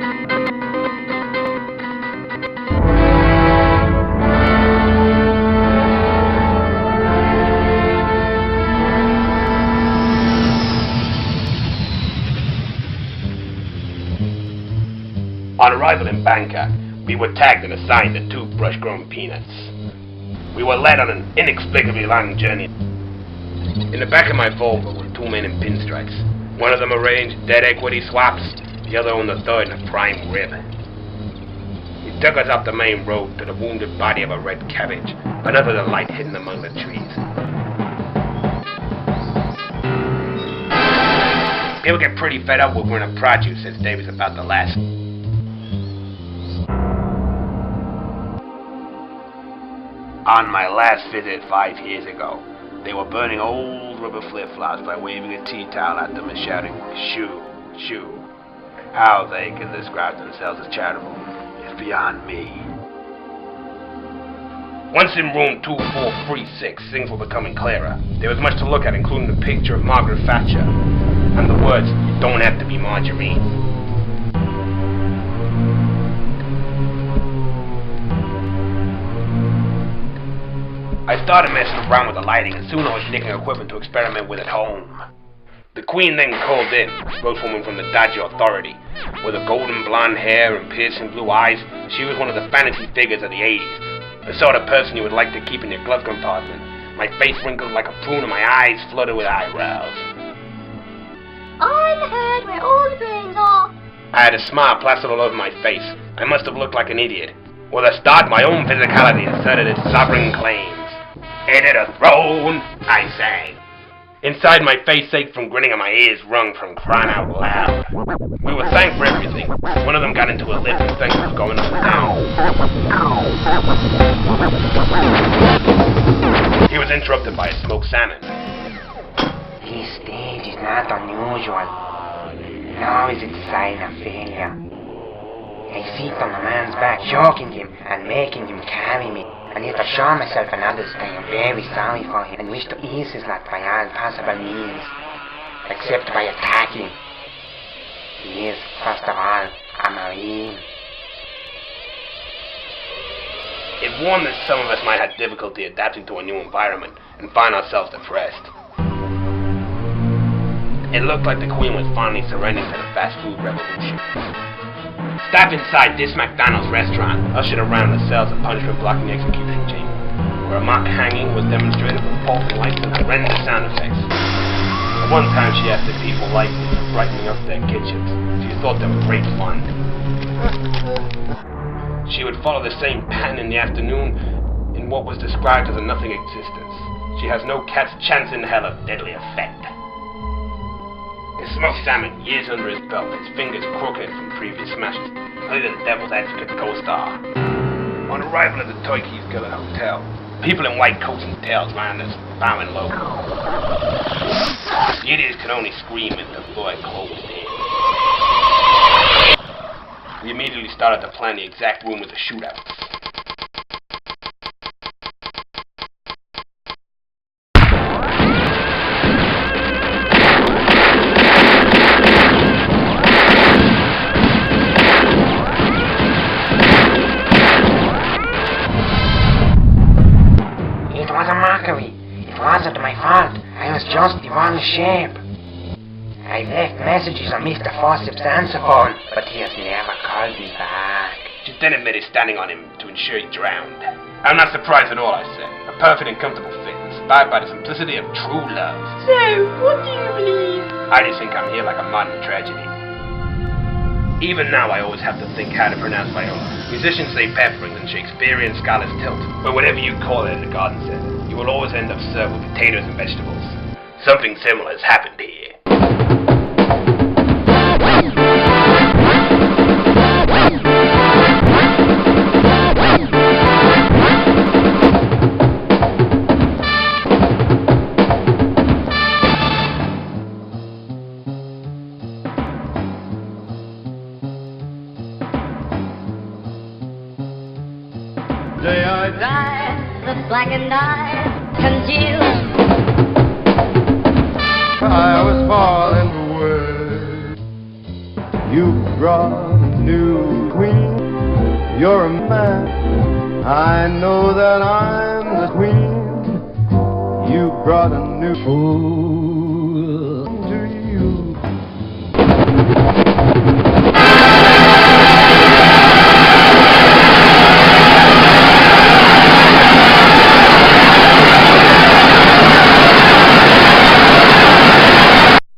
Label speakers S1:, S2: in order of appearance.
S1: On arrival in Bangkok, we were tagged and assigned to toothbrush-grown peanuts. We were led on an inexplicably long journey. In the back of my Volvo were two men in pinstripes. One of them arranged dead equity swaps, the other on the third in a prime rib. He took us up the main road to the wounded body of a red cabbage, another the light hidden among the trees. People get pretty fed up with winter produce since day was about the last. On my last visit 5 years ago, they were burning old rubber flip-flops by waving a tea towel at them and shouting, "Shoo, shoo." How they can describe themselves as charitable is beyond me. Once in room 2436, things were becoming clearer. There was much to look at, including the picture of Margaret Thatcher and the words, "You don't have to be margarine." I started messing around with the lighting, and soon I was nicking equipment to experiment with at home. The Queen then called in, a spokeswoman from the dodgy authority. With her golden blonde hair and piercing blue eyes, she was one of the fantasy figures of the 80s. The sort of person you would like to keep in your glove compartment. My face wrinkled like a prune and my eyes flooded with eyebrows.
S2: I'm the head where all the brains are.
S1: I had a smile plastered all over my face. I must have looked like an idiot. With a start, my own physicality asserted its sovereign claims. "Headed a throne," I sang. Inside my face ached from grinning and my ears rung from crying out loud. We were thanked for everything. One of them got into a lift and things were going up and down. He was interrupted by a smoked salmon.
S3: This stage is not unusual, nor is it a sign of failure. I sit on a man's back, choking him and making him carry me. And yet I assure myself and others that I am very sorry for him and wish to ease his lot by all possible means, except by attacking. He is, first of all, a Marine.
S1: It warned that some of us might have difficulty adapting to a new environment and find ourselves depressed. It looked like the Queen was finally surrendering to the fast food revolution. Staff inside this McDonald's restaurant ushered around the cells of punishment blocking the execution chamber, where a mock hanging was demonstrated with pulsing lights and horrendous sound effects. At one time she asked if people liked it, brightening up their kitchens. She thought they were great fun. She would follow the same pattern in the afternoon in what was described as a nothing existence. She has no cat's chance in hell of deadly effect. His smoked salmon, years under his belt, his fingers crooked from previous smashes, clearly the devil's advocate co-star. On arrival at the Turkey's Gullet Hotel, people in white coats and tails around us, bowing low. The idiots could only scream as the door closed in. We immediately started to plan the exact room with the shootout.
S3: It wasn't my fault. I was just the wrong shape. I left messages on Mr. Fawcett's answer phone, but he has never called me back.
S1: She then admitted standing on him to ensure he drowned. I'm not surprised at all, I said. A perfect and comfortable fit, inspired by the simplicity of true love.
S2: So, what do you believe?
S1: I just think I'm here like a modern tragedy. Even now I always have to think how to pronounce my own. Musicians say peppering and Shakespearean scholars tilt. But whatever you call it in the garden center, you will always end up served with potatoes and vegetables. Something similar has happened here.
S4: Day I die, the blackened eye congealed. I was falling away. You brought
S5: new queen. You're a man, I know that I'm the queen. You brought a new fool.